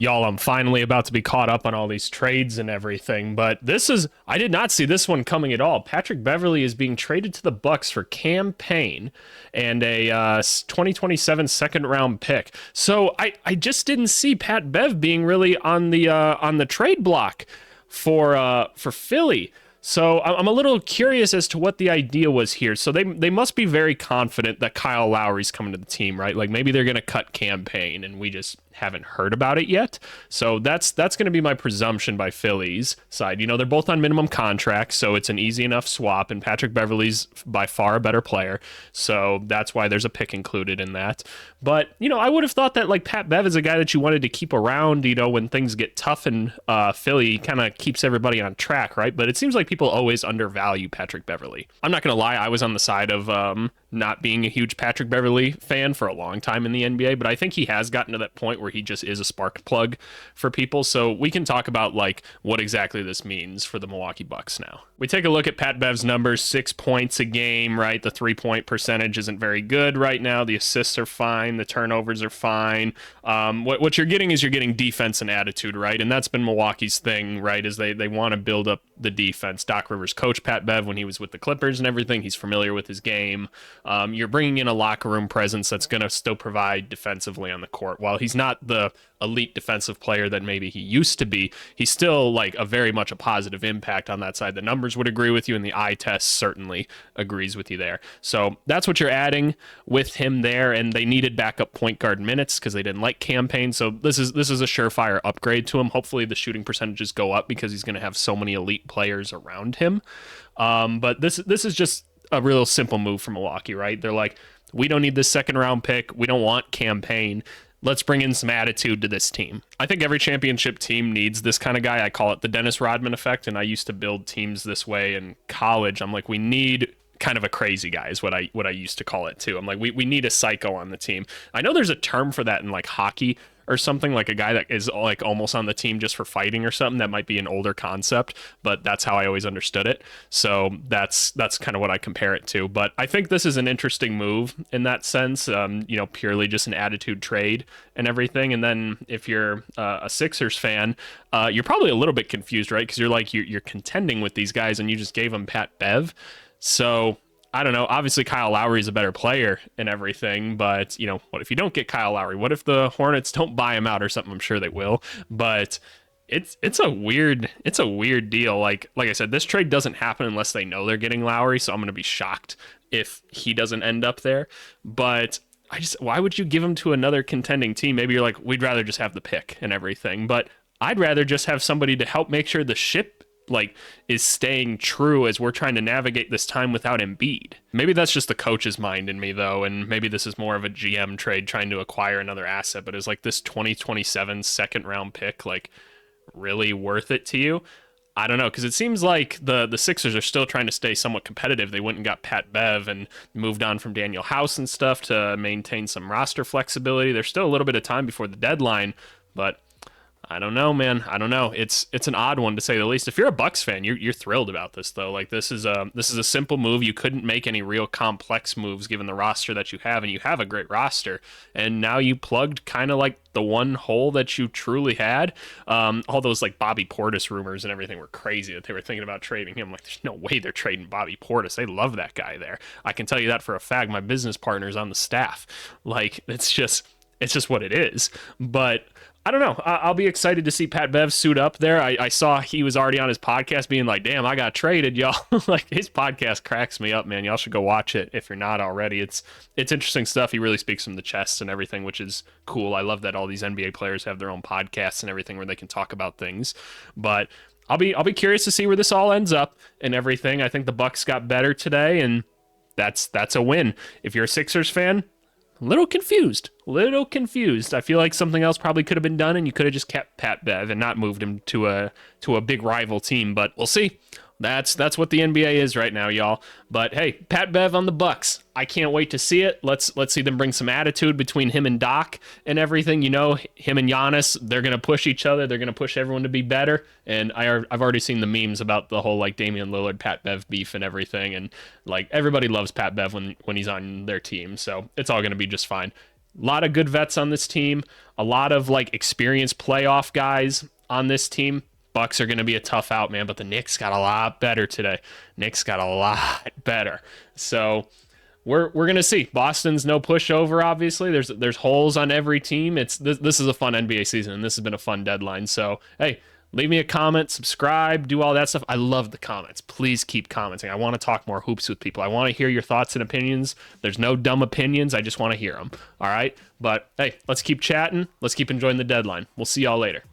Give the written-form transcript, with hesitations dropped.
Y'all, I'm finally about to be caught up on all these trades and everything, but I did not see this one coming at all. Patrick Beverley is being traded to the Bucks for Cam Payne and a 2027 second round pick. So I just didn't see Pat Bev being really on the trade block for Philly. So I'm a little curious as to what the idea was here. So they must be very confident that Kyle Lowry's coming to the team, right? Like maybe they're going to cut Cam Payne and we just haven't heard about it yet. So that's going to be my presumption by Philly's side. You know, they're both on minimum contracts, so it's an easy enough swap, and Patrick Beverley's by far a better player. So that's why there's a pick included in that. But, you know, I would have thought that like Pat Bev is a guy that you wanted to keep around, you know, when things get tough, and Philly kind of keeps everybody on track, right? But it seems like people always undervalue Patrick Beverley. I'm not going to lie, I was on the side of not being a huge Patrick Beverley fan for a long time in the NBA, but I think he has gotten to that point where he just is a spark plug for people. So we can talk about like what exactly this means for the Milwaukee Bucks now. We take a look at Pat Bev's numbers: 6 points a game, right? The 3-point percentage isn't very good right now. The assists are fine. The turnovers are fine. What you're getting is you're getting defense and attitude, right? And that's been Milwaukee's thing, right? Is they want to build up the defense. Doc Rivers coached Pat Bev when he was with the Clippers and everything. He's familiar with his game. You're bringing in a locker room presence that's going to still provide defensively on the court. While he's not the elite defensive player that maybe he used to be, he's still like a very much a positive impact on that side. The numbers would agree with you, and the eye test certainly agrees with you there. So that's what you're adding with him there, and they needed backup point guard minutes because they didn't like Cam Payne. So this is a surefire upgrade to him. Hopefully the shooting percentages go up because he's going to have so many elite players around him. But this is just a real simple move for Milwaukee, right? They're like, we don't need this second round pick. We don't want Cam Payne. Let's bring in some attitude to this team. I think every championship team needs this kind of guy. I call it the Dennis Rodman effect, and I used to build teams this way in college. I'm like, we need kind of a crazy guy is what I used to call it too. I'm like, we need a psycho on the team. I know there's a term for that in like hockey or something, like a guy that is like almost on the team just for fighting or something. That might be an older concept, but that's how I always understood it. So that's kind of what I compare it to. But I think this is an interesting move in that sense, you know, purely just an attitude trade and everything. And then if you're a Sixers fan, you're probably a little bit confused, right? Because you're like, you're contending with these guys and you just gave them Pat Bev. So I don't know. Obviously, Kyle Lowry is a better player and everything, but you know, what if you don't get Kyle Lowry? What if the Hornets don't buy him out or something? I'm sure they will, but it's a weird deal. Like I said, this trade doesn't happen unless they know they're getting Lowry, so I'm going to be shocked if he doesn't end up there. But why would you give him to another contending team? Maybe you're like, we'd rather just have the pick and everything, but I'd rather just have somebody to help make sure the ship like is staying true as we're trying to navigate this time without Embiid. Maybe that's just the coach's mind in me though, and maybe this is more of a GM trade trying to acquire another asset, but is like this 2027 second round pick like really worth it to you? I don't know, because it seems like the Sixers are still trying to stay somewhat competitive. They went and got Pat Bev and moved on from Daniel House and stuff to maintain some roster flexibility. There's still a little bit of time before the deadline, but I don't know, man. I don't know. It's an odd one to say the least. If you're a Bucks fan, you're thrilled about this though. Like this is a simple move. You couldn't make any real complex moves given the roster that you have, and you have a great roster. And now you plugged kind of like the one hole that you truly had. All those like Bobby Portis rumors and everything were crazy that they were thinking about trading him. Like there's no way they're trading Bobby Portis. They love that guy there. I can tell you that for a fact. My business partner's on the staff. Like it's just what it is. But I don't know. I'll be excited to see Pat Bev suit up there. I saw he was already on his podcast being like, damn, I got traded, y'all. Like his podcast cracks me up, man. Y'all should go watch it if you're not already. It's interesting stuff. He really speaks from the chest and everything, which is cool. I love that all these NBA players have their own podcasts and everything where they can talk about things. But I'll be curious to see where this all ends up and everything. I think the Bucks got better today, and that's a win. If you're a Sixers fan, little confused. I feel like something else probably could have been done, and you could have just kept Pat Bev and not moved him to a big rival team. But we'll see. That's what the NBA is right now, y'all. But hey, Pat Bev on the Bucks. I can't wait to see it. Let's see them bring some attitude between him and Doc and everything. You know, him and Giannis, they're gonna push each other. They're gonna push everyone to be better. And I've already seen the memes about the whole like Damian Lillard, Pat Bev beef and everything. And like everybody loves Pat Bev when he's on their team. So it's all gonna be just fine. A lot of good vets on this team, a lot of like experienced playoff guys on this team. Bucks are going to be a tough out, man, but the Knicks got a lot better today. Knicks got a lot better. So we're going to see. Boston's no pushover, obviously. There's holes on every team. This is a fun NBA season, and this has been a fun deadline. So, hey, leave me a comment, subscribe, do all that stuff. I love the comments. Please keep commenting. I want to talk more hoops with people. I want to hear your thoughts and opinions. There's no dumb opinions. I just want to hear them. All right? But, hey, let's keep chatting. Let's keep enjoying the deadline. We'll see y'all later.